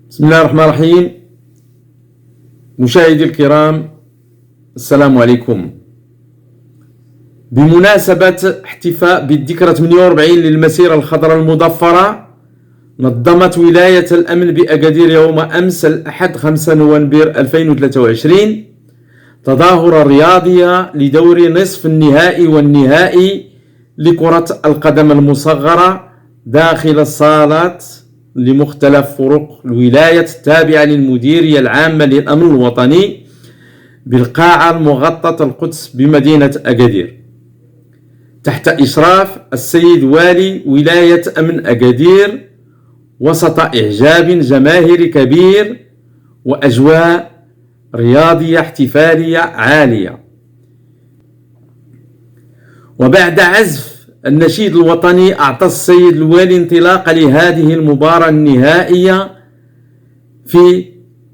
بسم الله الرحمن الرحيم. مشاهدي الكرام، السلام عليكم. بمناسبة احتفاء بالذكرى 48 للمسيرة الخضراء المضفرة، نظمت ولاية الأمن بأكادير يوم أمس الأحد 5 نوفمبر 2023 تظاهرة رياضية لدور نصف النهائي والنهائي لكرة القدم المصغرة داخل الصالات لمختلف فرق الولاية التابعة للمديرية العامة للأمن الوطني بالقاعة المغطاة القدس بمدينة أكادير، تحت إشراف السيد والي ولاية أمن أكادير، وسط إعجاب جماهيري كبير وأجواء رياضية احتفالية عالية. وبعد عزف النشيد الوطني، أعطى السيد الوالي انطلاق لهذه المباراة النهائية في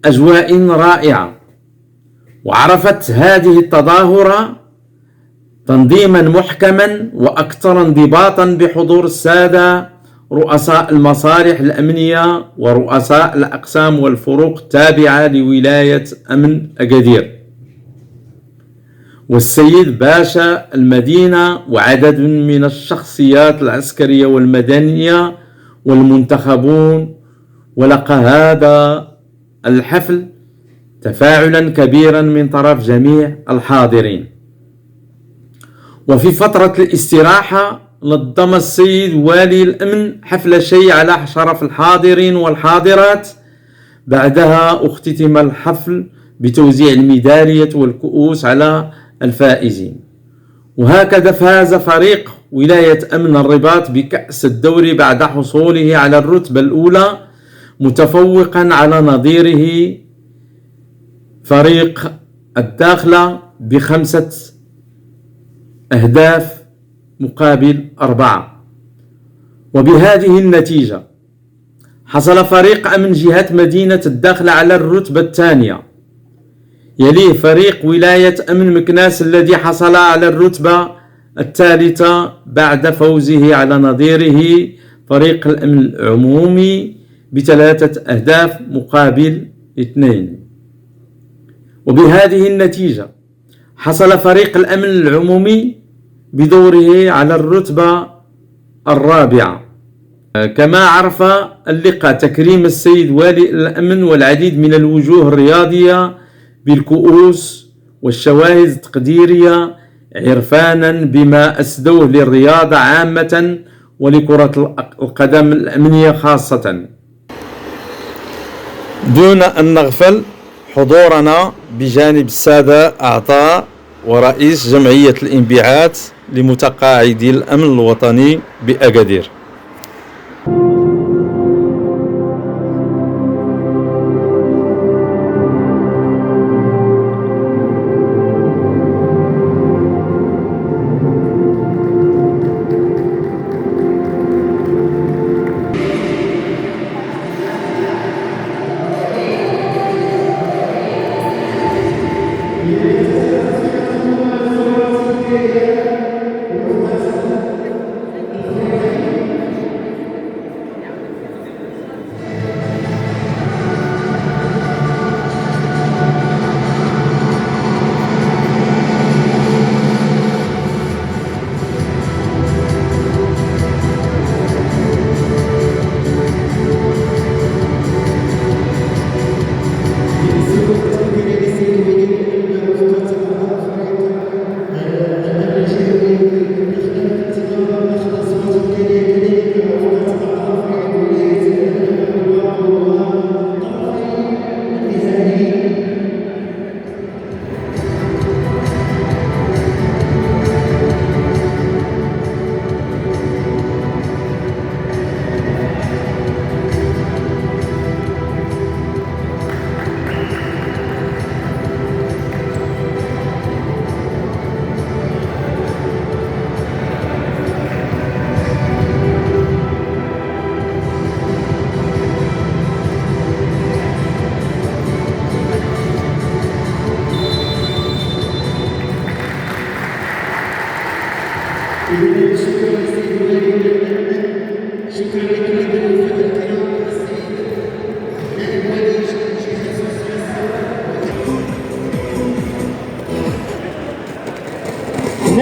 أجواء رائعة. وعرفت هذه التظاهرة تنظيما محكما وأكثر انضباطا بحضور السادة رؤساء المصالح الأمنية ورؤساء الأقسام والفروق التابعة لولاية أمن أكادير، والسيد باشا المدينة، وعدد من الشخصيات العسكرية والمدنية والمنتخبون. ولقى هذا الحفل تفاعلا كبيرا من طرف جميع الحاضرين. وفي فترة الاستراحة نظم السيد والي الأمن حفل شيء على شرف الحاضرين والحاضرات. بعدها اختتم الحفل بتوزيع الميدالية والكؤوس على الفائزين. وهكذا فاز فريق ولاية أمن الرباط بكأس الدوري بعد حصوله على الرتبة الأولى، متفوقا على نظيره فريق الداخلة ب5 أهداف مقابل 4. وبهذه النتيجة حصل فريق أمن جهة مدينة الداخلة على الرتبة الثانية، يليه فريق ولاية أمن مكناس الذي حصل على الرتبة الثالثة بعد فوزه على نظيره فريق الأمن العمومي ب3 أهداف مقابل 2. وبهذه النتيجة حصل فريق الأمن العمومي بدوره على الرتبة الرابعة. كما عرف اللقاء تكريم السيد والي الأمن والعديد من الوجوه الرياضية بالكؤوس والشواهد التقديرية، عرفانا بما أسدوه للرياضة عامة ولكرة القدم الأمنية خاصة، دون أن نغفل حضورنا بجانب السادة أعضاء ورئيس جمعية الانبعاث لمتقاعدي الأمن الوطني بأكادير.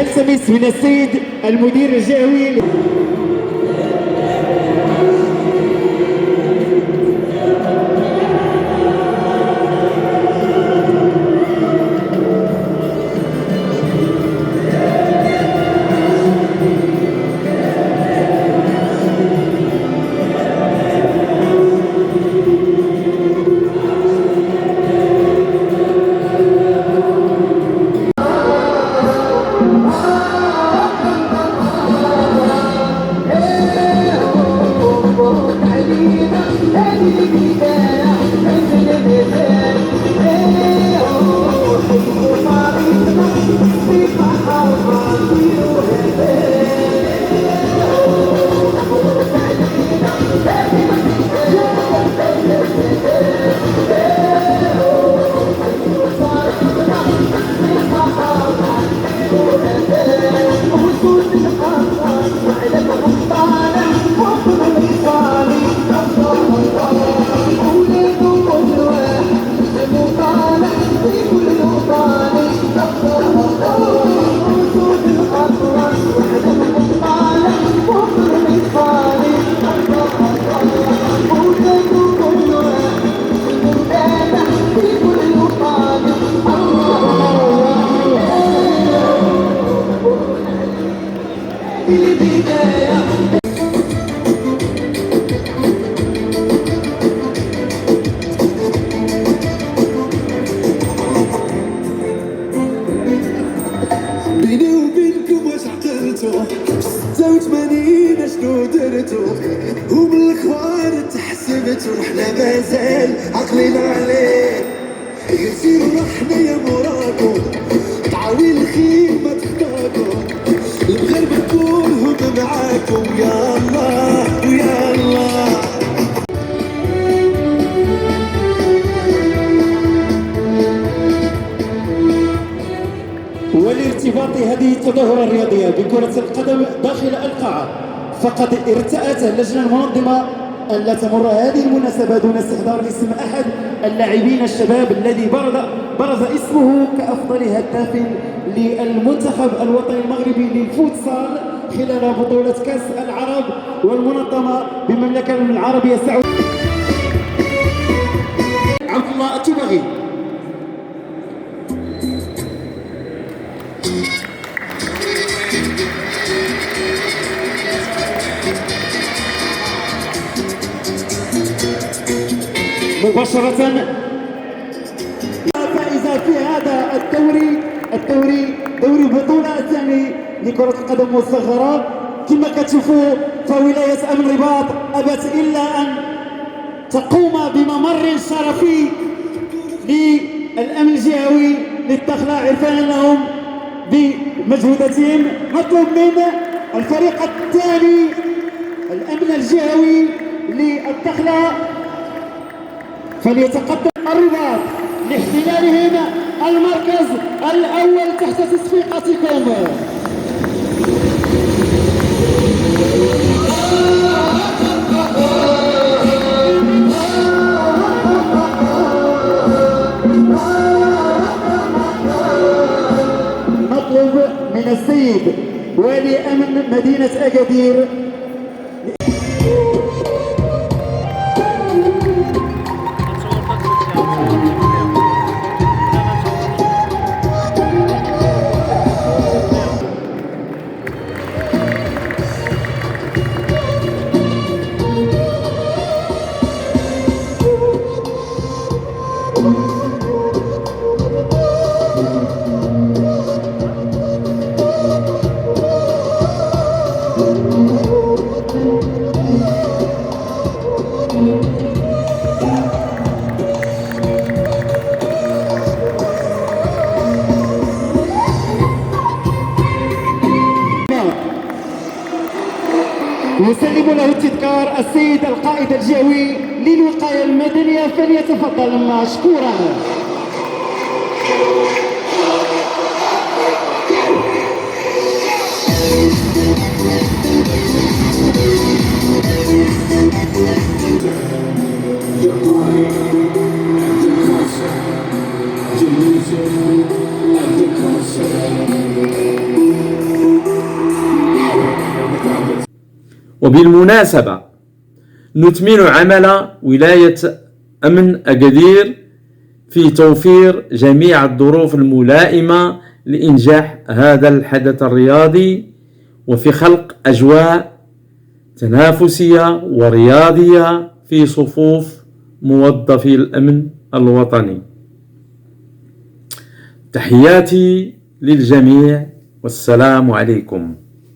نلتمس من السيد المدير الجهوي بيني وبينكم واش عقلتو 86 اشنو درتو وبالخبار تحسبتو حنا مازال عقلين عليه يصير رحنا يا موراكم تعاوين الخير ما تخطاكم المغرب كلهم معاكم يا الله ويا الله. ولارتباط هذه التظاهرة الرياضية بكرة القدم داخل القاعة، فقد ارتأت اللجنة المنظمة ألا تمر هذه المناسبة دون استحضار اسم أحد اللاعبين الشباب الذي برز اسمه كأفضل هداف للمنتخب الوطني المغربي للفوتسال خلال بطولة كأس العرب والمنظمة بالمملكة العربية السعودية. عبد الله التبغي. مباشرة فائزة في هذا الدوري دوري البطولة الثاني لكرة القدم المصغرة. كما كتشوفوا فولاية أمن الرباط أبت إلا أن تقوم بممر شرفي للأمن الجهوي للدخلة عرفانا لهم بمجهوداتهم. مطلوب من الفريق الثاني الأمن الجهوي للدخلة فليتقدم الرباط لاحتلالهم المركز الأول تحت تصفيقاتكم. نطلب من السيد والي أمن مدينة أكادير يسلم له التذكار السيد القائد الجهوي للوقاية المدنية فليتفضل مشكورا. وبالمناسبة نثمن عمل ولاية أمن أكادير في توفير جميع الظروف الملائمة لإنجاح هذا الحدث الرياضي وفي خلق أجواء تنافسية ورياضية في صفوف موظفي الأمن الوطني. تحياتي للجميع والسلام عليكم.